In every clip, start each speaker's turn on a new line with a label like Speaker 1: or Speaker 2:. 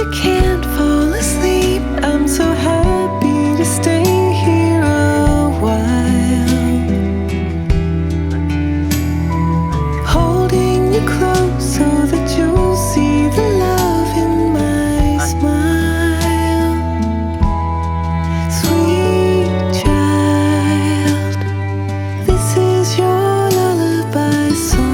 Speaker 1: you can't fall asleep. I'm so happy to stay here a while, holding you close so that you'll see the love in my smile. Sweet child, this is your lullaby song.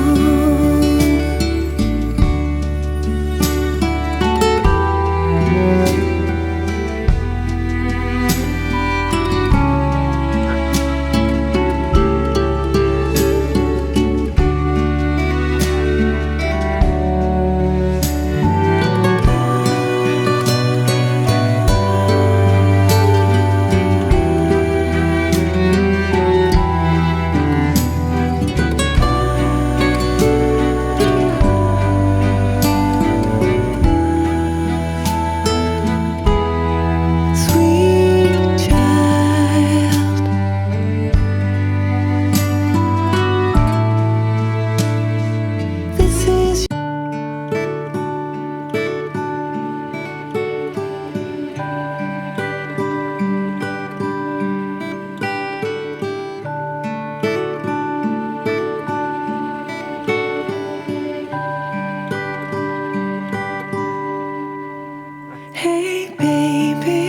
Speaker 1: Hey baby,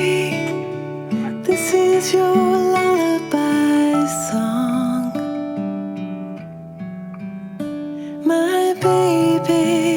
Speaker 1: this is your lullaby song. My baby,